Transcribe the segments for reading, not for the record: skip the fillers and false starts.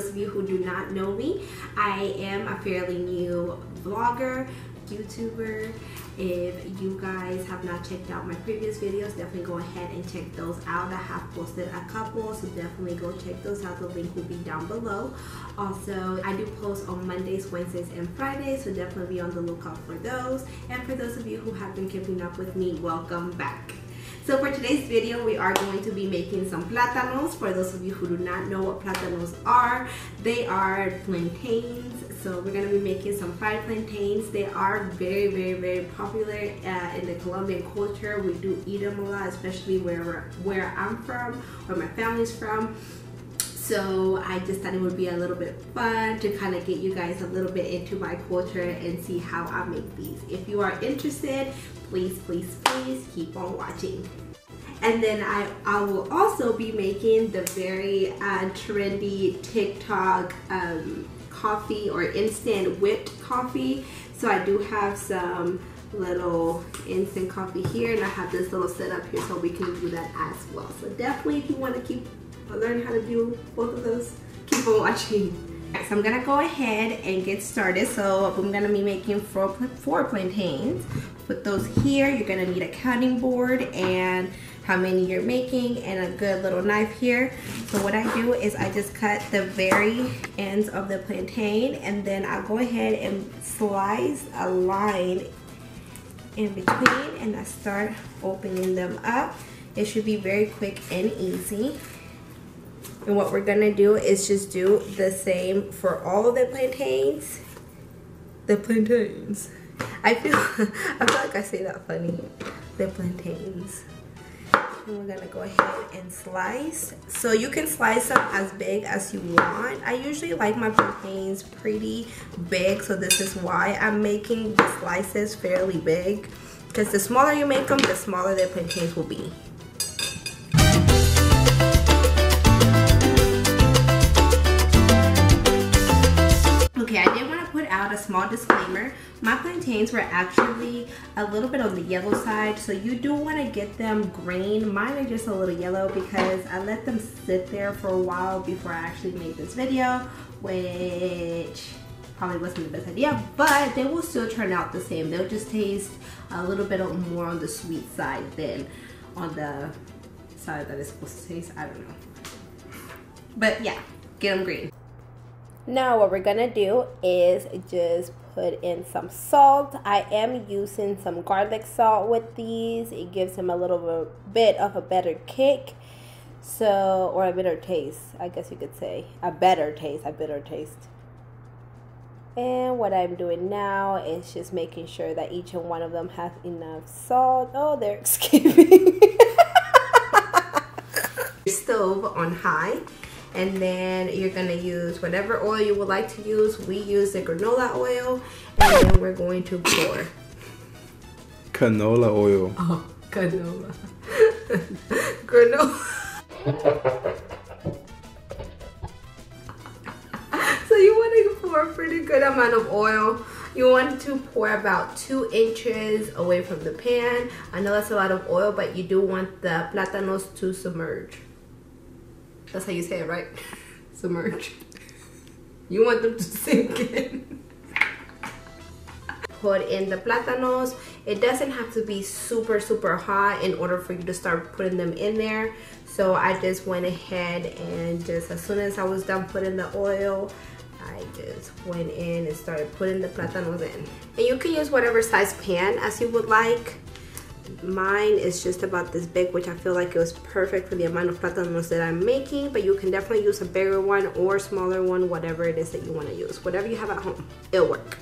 those of you who do not know me, I am a fairly new vlogger, YouTuber. If you guys have not checked out my previous videos, definitely go ahead and check those out. I have posted a couple, so definitely go check those out. The link will be down below. Also, I do post on Mondays, Wednesdays, and Fridays, so definitely be on the lookout for those. And for those of you who have been keeping up with me, welcome back. So for today's video, we are going to be making some platanos. For those of you who do not know what platanos are, they are plantains. So we're going to be making some fried plantains. They are very popular in the Colombian culture. We do eat them a lot, especially where I'm from, where my family's from. So I just thought it would be a little bit fun to kind of get you guys a little bit into my culture and see how I make these. If you are interested, please keep on watching. And then I will also be making the very trendy TikTok coffee or instant whipped coffee. So I do have some little instant coffee here, and I have this little setup here so we can do that as well. So definitely, if you want to learn how to do both of those, keep on watching. So I'm gonna go ahead and get started. So I'm gonna be making four plantains. Put those here. You're gonna need a counting board and how many you're making, and a good little knife here. So what I do is I just cut the very ends of the plantain, and then I'll go ahead and slice a line in between, and I start opening them up. It should be very quick and easy. And what we're gonna do is just do the same for all of the plantains. I feel like I say that funny. The plantains. And we're gonna go ahead and slice. So you can slice them as big as you want. I usually like my plantains pretty big, so this is why I'm making the slices fairly big. Because the smaller you make them, the smaller the plantains will be. Okay, I did want to put out a small disclaimer. My plantains were actually a little bit on the yellow side, so you do want to get them green. Mine are just a little yellow because I let them sit there for a while before I actually made this video, which probably wasn't the best idea, but they will still turn out the same. They'll just taste a little bit more on the sweet side than on the side that it's supposed to taste. I don't know. But yeah, get them green. Now what we're gonna do is just put in some salt. I am using some garlic salt with these. It gives them a little bit of a better kick. So, or a bitter taste, I guess you could say. A bitter taste. And what I'm doing now is just making sure that each and one of them has enough salt. Oh, they're escaping. Stove on high. And then you're gonna use whatever oil you would like to use. We use the granola oil, and then we're going to pour. Canola oil. Oh, canola. Granola. So you want to pour a pretty good amount of oil. You want to pour about 2 inches away from the pan. I know that's a lot of oil, but you do want the platanos to submerge. That's how you say it, right? Submerge. You want them to sink in. Put in the platanos. It doesn't have to be super hot in order for you to start putting them in there. So I just went ahead and just as soon as I was done putting the oil, I just went in and started putting the platanos in. And you can use whatever size pan as you would like. Mine is just about this big, which I feel like it was perfect for the amount of platanos that I'm making, but you can definitely use a bigger one or smaller one, whatever it is that you want to use. Whatever you have at home, it'll work.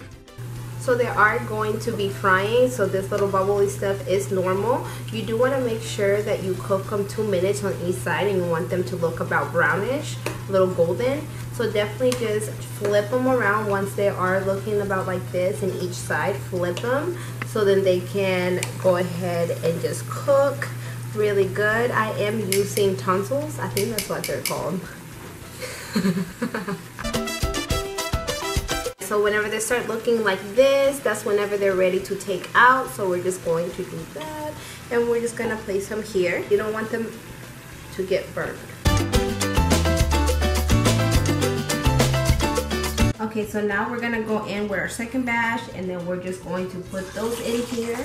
So they are going to be frying, so this little bubbly stuff is normal. You do want to make sure that you cook them 2 minutes on each side, and you want them to look about brownish, a little golden. So definitely just flip them around once they are looking about like this, and each side flip them so then they can go ahead and just cook really good. I am using tonsils. I think that's what they're called. So whenever they start looking like this, that's whenever they're ready to take out. So we're just going to do that, and we're just gonna place them here. You don't want them to get burned. Okay, so now we're gonna go in with our second batch, and then we're just going to put those in here.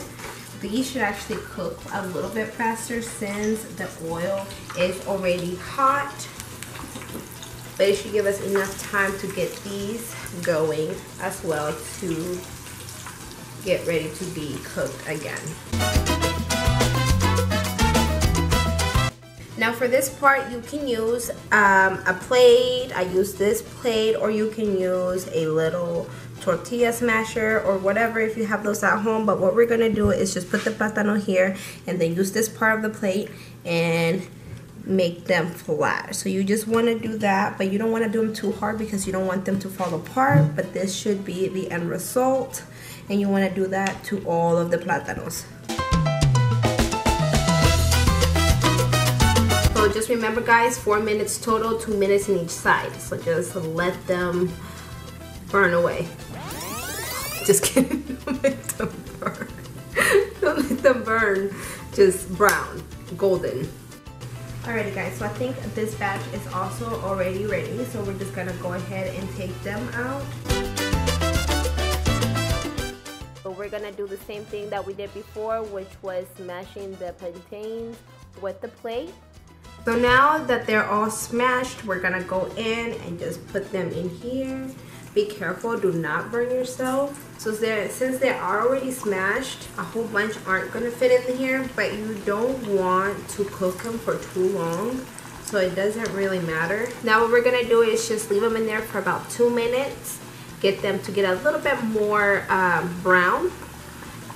These should actually cook a little bit faster since the oil is already hot. But it should give us enough time to get these going as well to get ready to be cooked again. Now for this part, you can use a plate. I use this plate, or you can use a little tortilla smasher or whatever if you have those at home. But what we're gonna do is just put the plátano here and then use this part of the plate and make them flat. So you just want to do that, but you don't want to do them too hard because you don't want them to fall apart. But this should be the end result, and you want to do that to all of the plátanos. So just remember guys, 4 minutes total, 2 minutes in each side. So just let them burn away. Just kidding, don't let them burn. Don't let them burn, just brown, golden. Alrighty guys, so I think this batch is also already ready. So we're just gonna go ahead and take them out. So we're gonna do the same thing that we did before, which was smashing the plantains with the plate. So now that they're all smashed, we're gonna go in and just put them in here. Be careful, do not burn yourself. So since they are already smashed, a whole bunch aren't gonna fit in here, but you don't want to cook them for too long, so it doesn't really matter. Now what we're gonna do is just leave them in there for about 2 minutes, get them to get a little bit more brown,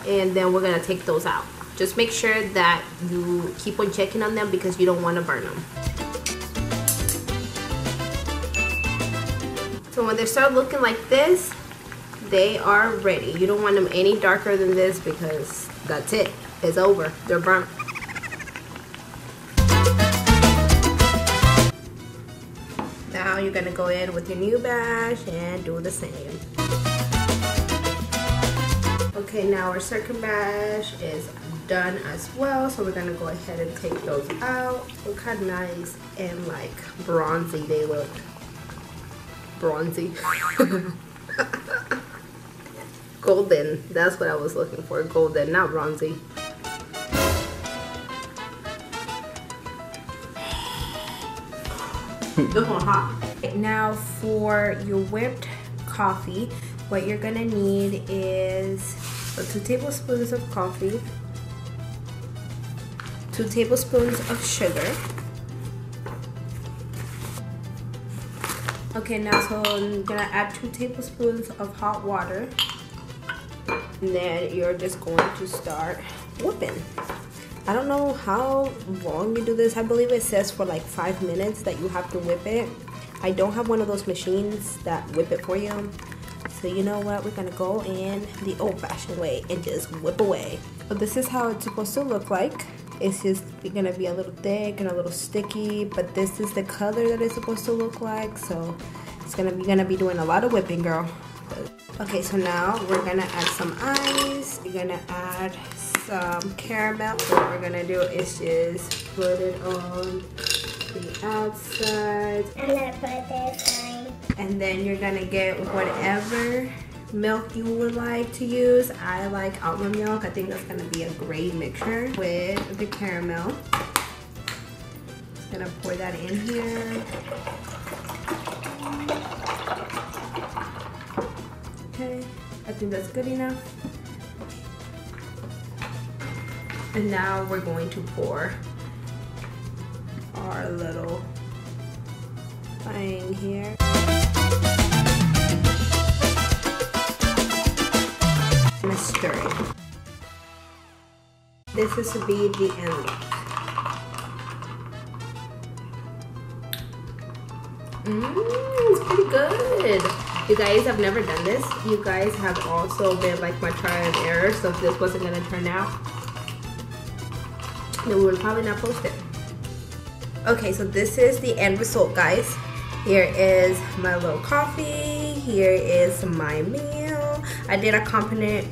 and then we're gonna take those out. Just make sure that you keep on checking on them because you don't want to burn them. So when they start looking like this, they are ready. You don't want them any darker than this because that's it. It's over. They're burnt. Now you're going to go in with your new batch and do the same. Okay, now our second batch is done as well, so we're gonna go ahead and take those out. Look how nice and like bronzy they look. Bronzy. Golden, that's what I was looking for. Golden, not bronzy. This one's hot. Now for your whipped coffee, what you're gonna need is 2 tablespoons of coffee, 2 tablespoons of sugar. Okay, now so I'm gonna add 2 tablespoons of hot water, and then you're just going to start whipping. I don't know how long you do this. I believe it says for like 5 minutes that you have to whip it. I don't have one of those machines that whip it for you. So you know what, we're gonna go in the old-fashioned way and just whip away. So this is how it's supposed to look like. It's just gonna be a little thick and a little sticky, but this is the color that it's supposed to look like. So it's gonna be doing a lot of whipping, girl. Okay, so now we're gonna add some ice. You're gonna add some caramel. So what we're gonna do is just put it on the outside. I'm gonna put this on. And then you're gonna get whatever milk you would like to use. I like almond milk. I think that's gonna be a great mixture with the caramel. Just gonna pour that in here. Okay, I think that's good enough. And now we're going to pour our little thing here. I'm gonna stir it. This is to be the end look. It's pretty good. You guys have never done this. You guys have also been like my trial and error. So if this wasn't gonna turn out, then we would probably not post it. Okay, so this is the end result, guys. Here is my little coffee. Here is my meal. I did accompany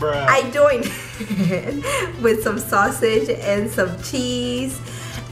I joined with some sausage and some cheese,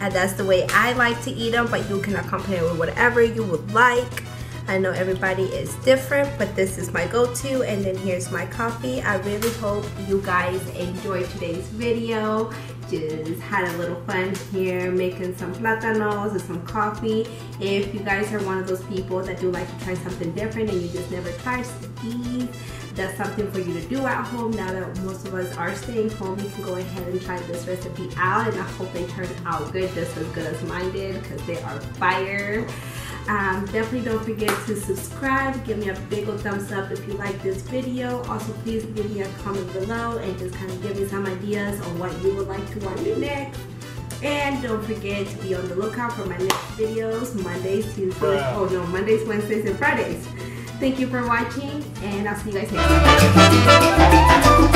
and that's the way I like to eat them, but you can accompany it with whatever you would like. I know everybody is different, but this is my go-to. And then here's my coffee. I really hope you guys enjoyed today's video. Just had a little fun here making some platanos and some coffee. If you guys are one of those people that do like to try something different and you just never tried these, that's something for you to do at home. Now that most of us are staying home, you can go ahead and try this recipe out, and I hope they turn out good, just as good as mine did, because they are fire. Definitely don't forget to subscribe. Give me a big old thumbs up if you like this video. Also, please give me a comment below and just kind of give me some ideas on what you would like to watch next. And don't forget to be on the lookout for my next videos, Mondays, Tuesdays, Mondays, Wednesdays, and Fridays. Thank you for watching, and I'll see you guys next time.